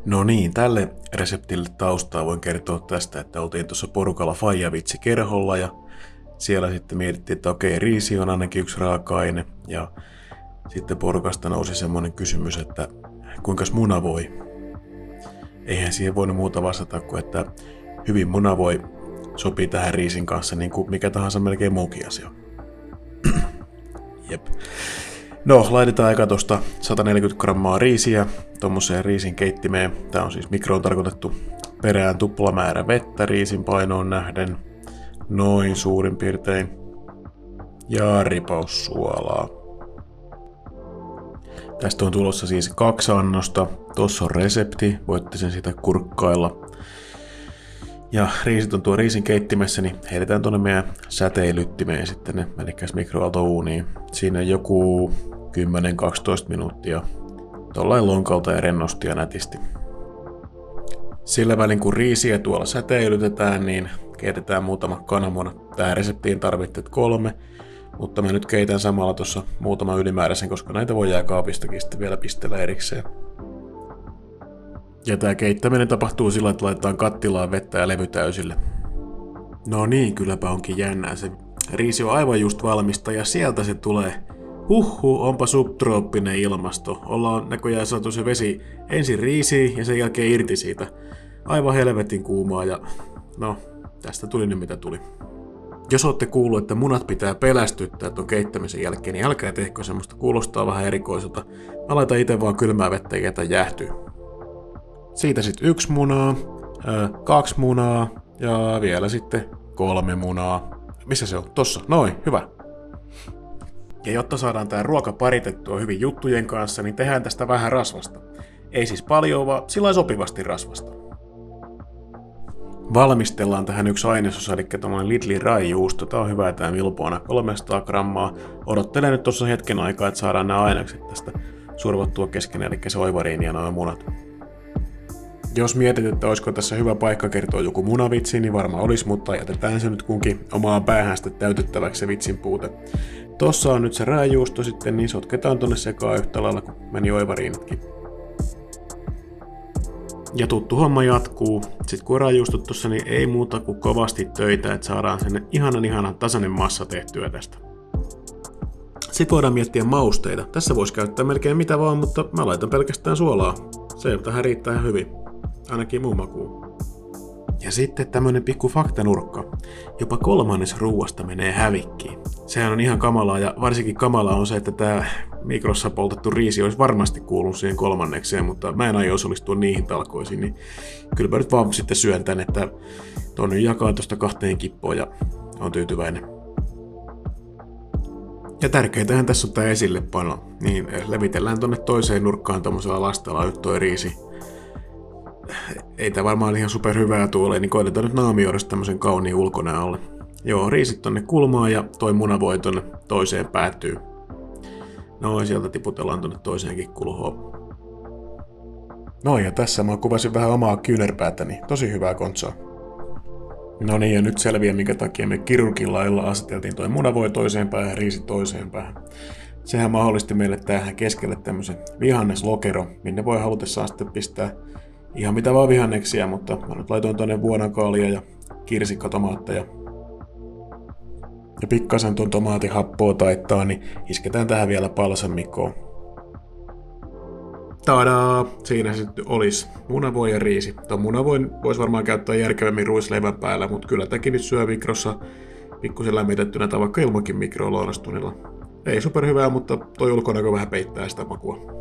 No niin, tälle reseptille taustaa voin kertoa tästä, että oltiin tuossa porukalla faijavitsi kerholla ja siellä sitten mietittiin, että okei, riisi on ainakin yksi raaka-aine ja sitten porukasta nousi semmoinen kysymys, että kuinkas muna voi? Eihän siihen voinut muuta vastata kuin, että hyvin muna voi sopii tähän riisin kanssa niin kuin mikä tahansa melkein muukin asia. Jep. No, laitetaan aika tosta 140 grammaa riisiä tommoseen riisin keittimeen. Tää on siis mikroon tarkoitettu perään tuplamäärä vettä riisin painoon nähden. Noin suurin piirtein. Ja ripaus suolaa. Tästä on tulossa siis 2 annosta. Tossa on resepti, voitte sen sitä kurkkailla. Ja riisit on tuo riisin keittimessä, niin heitetään tuonne meidän säteilyttimeen sitten ne, eli mikroaaltouuniin. Siinä joku 10-12 minuuttia tuollain lonkalta ja rennosti ja nätisti. Sillä välin kun riisiä tuolla säteilytetään, niin keitetään muutama kananmuna. Tähän reseptiin tarvitset 3, mutta mä nyt keitän samalla tuossa muutama ylimääräisen, koska näitä voi jääkaapistakin sitten vielä pistellä erikseen. Ja tää keittäminen tapahtuu sillä, että laitetaan kattilaan vettä ja levy täysille. No niin, kylläpä onkin jännää. Se riisi on aivan just valmista ja sieltä se tulee. Onpa subtrooppinen ilmasto. Ollaan näköjään saatu se vesi ensin riisiin ja sen jälkeen irti siitä. Aivan helvetin kuumaa ja no, tästä tuli nyt mitä tuli. Jos olette kuullut, että munat pitää pelästyttää tuon keittämisen jälkeen, niin älkää tehkö semmoista, kuulostaa vähän erikoiselta. Mä laitan itse vaan kylmää vettä ja jätän jäähtyy. Siitä sitten 1 munaa, 2 munaa ja vielä sitten 3 munaa. Missä se on? Tossa. Noin, hyvä. Ja jotta saadaan tää ruoka paritettua hyvin juttujen kanssa, niin tehdään tästä vähän rasvasta. Ei siis paljon, vaan sillä sopivasti rasvasta. Valmistellaan tähän yksi ainesosa, eli tommonen Lidlin raijuusto. Tää on hyvä tää vilpoona, 300 grammaa. Odottelen nyt tossa hetken aikaa, että saadaan nämä ainekset tästä survottua kesken, eli se oivariini ja noin munat. Jos mietit, että olisiko tässä hyvä paikka kertoa joku munavitsi, niin varmaan olisi, mutta jätetään se nyt kunkin omaa päähän sitten täytettäväksi se vitsin puute. Tossa on nyt se rääjuusto sitten, niin sotketaan tonne sekaan yhtä lailla, kun meni oivariinitkin. Ja tuttu homma jatkuu. Sitten kun on rääjuustot tossa, niin ei muuta kuin kovasti töitä, että saadaan sen ihanan tasainen massa tehtyä tästä. Sitten voidaan miettiä mausteita. Tässä voisi käyttää melkein mitä vaan, mutta mä laitan pelkästään suolaa. Se tähän riittää ihan hyvin. Ainakin muun makuun. Ja sitten tämmönen pikku faktanurkka. Jopa 1/3 ruuasta menee hävikkiin. Sehän on ihan kamalaa ja varsinkin kamalaa on se, että tää mikrossa poltettu riisi olisi varmasti kuulunut siihen 1/3, mutta mä en aio osallistua niihin talkoisiin, niin kylläpä nyt vaan sitten syön tän, että ton nyt jakaa tosta 2 kippoon ja on tyytyväinen. Ja tärkeintähän tässä on tää esillepano, niin levitellään tonne toiseen nurkkaan tommosella lastalla nyt toi riisi. Ei tää varmaan ihan super hyvää tuolle, niin koitetaan nyt naamioida tämmösen kauniin ulkonäölle. Joo, riisit tonne kulmaan ja toi muna voi tonne toiseen päätyy. Noin, sieltä tiputellaan tonne toiseenkin kulhoon. Noin, ja tässä mä kuvasin vähän omaa kyynärpäätäni. Tosi hyvää kontsaa. No niin, ja nyt selviää, minkä takia me kirurgin lailla aseteltiin toi munavoi toiseen päähän ja riisi toiseen päähän. Sehän mahdollisti meille tähän keskelle tämmösen vihanneslokero, minne voi halutessaan sitten pistää ihan mitä vaan vihanneksia, mutta mä nyt laitoin tonne vuonakaalia ja kirsikkatomaatteja. Ja pikkasen tuon tomaatin happoa taittaa, niin isketään tähän vielä balsamikoon. Tadaa! Siinä sitten olisi munavoi ja riisi. Tuon munavoin voisi varmaan käyttää järkevämmin ruisleivän päällä, mutta kyllä tämäkin nyt syö mikrossa pikkusen lämmitettynä tai vaikka ilmankin mikroon lounastunnilla. Ei superhyvää, mutta toi ulkonäkö vähän peittää sitä makua.